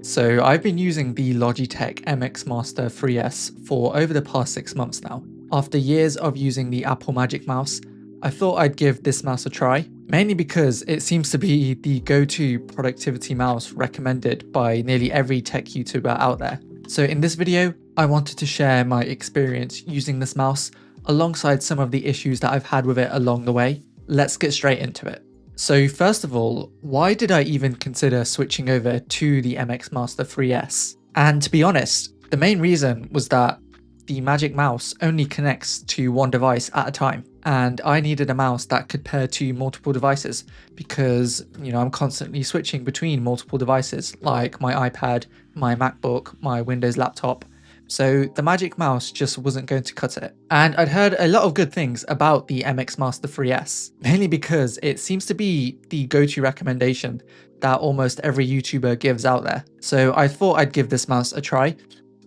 So I've been using the Logitech MX Master 3S for over the past 6 months now. After years of using the Apple Magic Mouse, I thought I'd give this mouse a try, mainly because it seems to be the go-to productivity mouse recommended by nearly every tech YouTuber out there. So in this video, I wanted to share my experience using this mouse alongside some of the issues that I've had with it along the way. Let's get straight into it. So first of all, why did I even consider switching over to the MX Master 3S? And to be honest, the main reason was that the Magic Mouse only connects to one device at a time, and I needed a mouse that could pair to multiple devices because, I'm constantly switching between multiple devices like my iPad, my MacBook, my Windows laptop. So the Magic Mouse just wasn't going to cut it. And I'd heard a lot of good things about the MX Master 3S, mainly because it seems to be the go-to recommendation that almost every YouTuber gives out there. So I thought I'd give this mouse a try.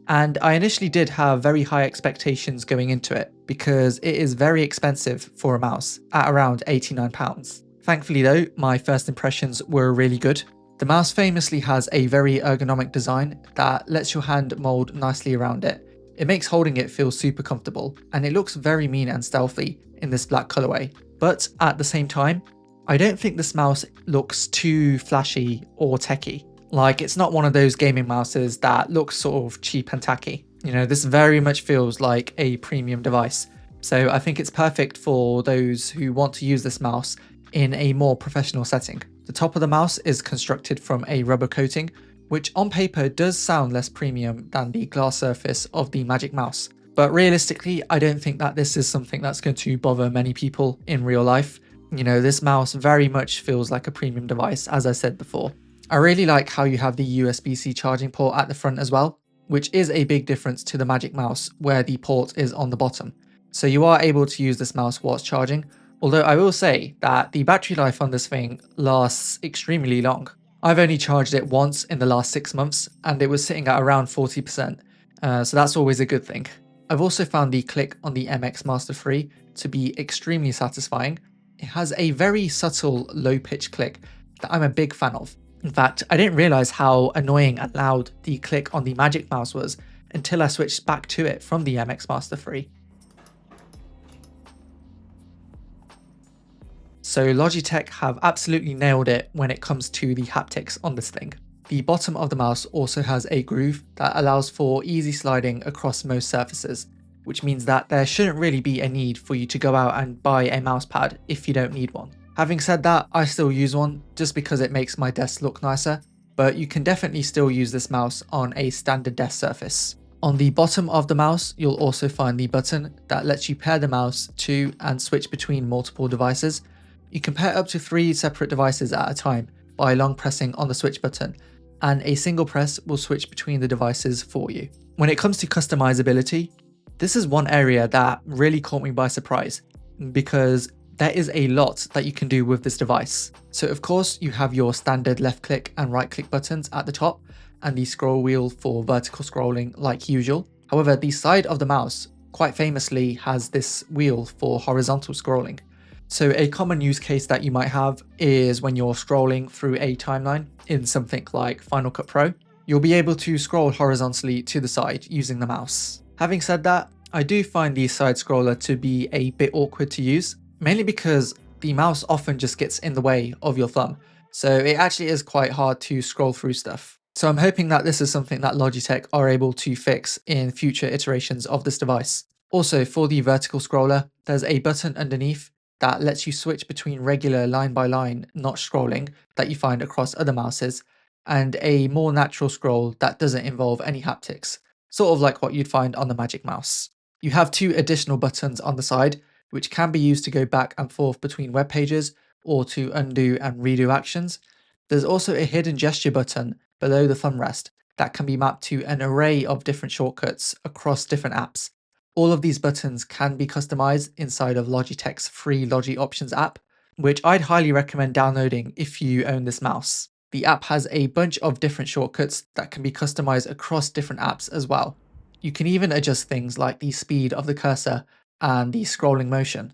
And I initially did have very high expectations going into it because it is very expensive for a mouse at around £89. Thankfully though, my first impressions were really good. The mouse famously has a very ergonomic design that lets your hand mold nicely around it. It makes holding it feel super comfortable, and it looks very mean and stealthy in this black colorway. But at the same time, I don't think this mouse looks too flashy or techy. Like, it's not one of those gaming mouses that looks sort of cheap and tacky. This very much feels like a premium device. So I think it's perfect for those who want to use this mouse in a more professional setting. The top of the mouse is constructed from a rubber coating, which on paper does sound less premium than the glass surface of the Magic Mouse. But realistically, I don't think that this is something that's going to bother many people in real life. This mouse very much feels like a premium device, as I said before. I really like how you have the USB-C charging port at the front as well, which is a big difference to the Magic Mouse where the port is on the bottom. So you are able to use this mouse whilst charging, although I will say that the battery life on this thing lasts extremely long. I've only charged it once in the last 6 months and it was sitting at around 40%, so that's always a good thing. I've also found the click on the MX Master 3 to be extremely satisfying. It has a very subtle low pitch click that I'm a big fan of. In fact, I didn't realise how annoying and loud the click on the Magic Mouse was until I switched back to it from the MX Master 3. So Logitech have absolutely nailed it when it comes to the haptics on this thing. The bottom of the mouse also has a groove that allows for easy sliding across most surfaces, which means that there shouldn't really be a need for you to go out and buy a mouse pad if you don't need one. Having said that, I still use one just because it makes my desk look nicer, but you can definitely still use this mouse on a standard desk surface. On the bottom of the mouse, you'll also find the button that lets you pair the mouse to and switch between multiple devices. You can pair up to 3 separate devices at a time by long pressing on the switch button, and a single press will switch between the devices for you. When it comes to customizability, this is one area that really caught me by surprise because there is a lot that you can do with this device. So of course you have your standard left click and right click buttons at the top and the scroll wheel for vertical scrolling like usual. However, the side of the mouse quite famously has this wheel for horizontal scrolling. So a common use case that you might have is when you're scrolling through a timeline in something like Final Cut Pro. You'll be able to scroll horizontally to the side using the mouse. Having said that, I do find the side scroller to be a bit awkward to use, mainly because the mouse often just gets in the way of your thumb. So it actually is quite hard to scroll through stuff. So I'm hoping that this is something that Logitech are able to fix in future iterations of this device. Also, for the vertical scroller, there's a button underneath that lets you switch between regular line by line notch scrolling that you find across other mouses and a more natural scroll that doesn't involve any haptics, sort of like what you'd find on the Magic Mouse. You have 2 additional buttons on the side, which can be used to go back and forth between web pages or to undo and redo actions. There's also a hidden gesture button below the thumb rest that can be mapped to an array of different shortcuts across different apps. All of these buttons can be customized inside of Logitech's free Logi Options app, which I'd highly recommend downloading if you own this mouse. The app has a bunch of different shortcuts that can be customized across different apps as well. You can even adjust things like the speed of the cursor and the scrolling motion.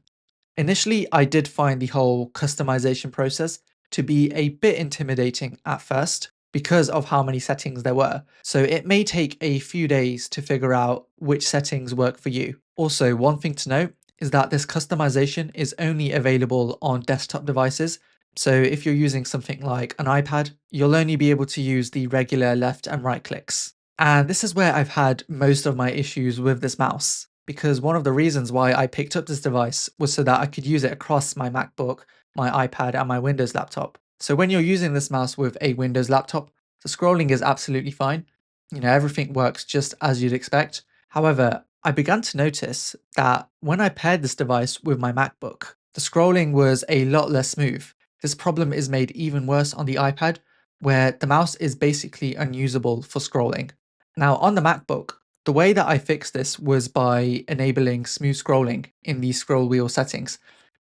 Initially, I did find the whole customization process to be a bit intimidating at first because of how many settings there were. So it may take a few days to figure out which settings work for you. Also, one thing to note is that this customization is only available on desktop devices. So if you're using something like an iPad, you'll only be able to use the regular left and right clicks. And this is where I've had most of my issues with this mouse, because one of the reasons why I picked up this device was so that I could use it across my MacBook, my iPad, and my Windows laptop. So when you're using this mouse with a Windows laptop, the scrolling is absolutely fine. Everything works just as you'd expect. However, I began to notice that when I paired this device with my MacBook, the scrolling was a lot less smooth. This problem is made even worse on the iPad, where the mouse is basically unusable for scrolling. Now, on the MacBook, the way that I fixed this was by enabling smooth scrolling in the scroll wheel settings.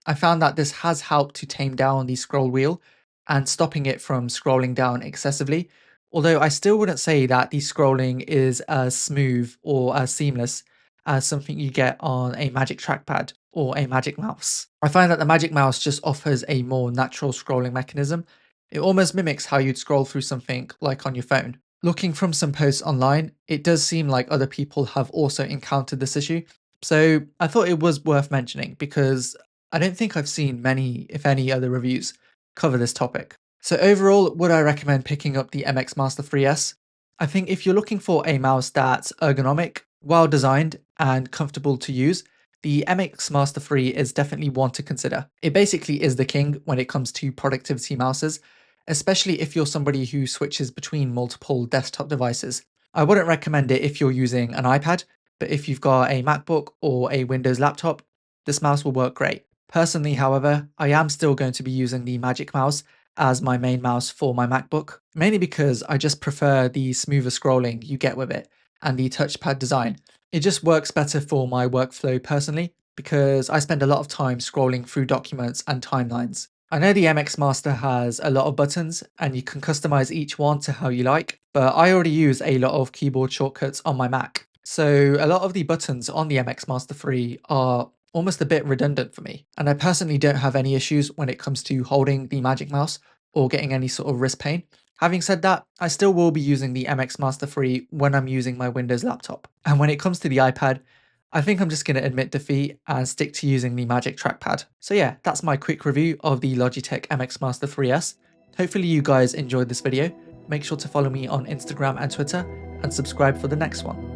I found that this has helped to tame down the scroll wheel and stopping it from scrolling down excessively. Although I still wouldn't say that the scrolling is as smooth or as seamless as something you get on a Magic Trackpad or a Magic Mouse. I find that the Magic Mouse just offers a more natural scrolling mechanism. It almost mimics how you'd scroll through something like on your phone. Looking from some posts online, it does seem like other people have also encountered this issue. So I thought it was worth mentioning because I don't think I've seen many, if any, other reviews cover this topic. So overall, would I recommend picking up the MX Master 3S? I think if you're looking for a mouse that's ergonomic, well designed, and comfortable to use, the MX Master 3 is definitely one to consider. It basically is the king when it comes to productivity mouses, especially if you're somebody who switches between multiple desktop devices. I wouldn't recommend it if you're using an iPad, but if you've got a MacBook or a Windows laptop, this mouse will work great. Personally, however, I am still going to be using the Magic Mouse as my main mouse for my MacBook, mainly because I just prefer the smoother scrolling you get with it and the touchpad design. It just works better for my workflow personally because I spend a lot of time scrolling through documents and timelines. I know the MX Master has a lot of buttons and you can customize each one to how you like, but I already use a lot of keyboard shortcuts on my Mac. So a lot of the buttons on the MX Master 3 are almost a bit redundant for me, and I personally don't have any issues when it comes to holding the Magic Mouse or getting any sort of wrist pain. Having said that, I still will be using the MX Master 3 when I'm using my Windows laptop. And when it comes to the iPad, I think I'm just going to admit defeat and stick to using the Magic Trackpad. So yeah, that's my quick review of the Logitech MX Master 3S. Hopefully you guys enjoyed this video. Make sure to follow me on Instagram and Twitter and subscribe for the next one.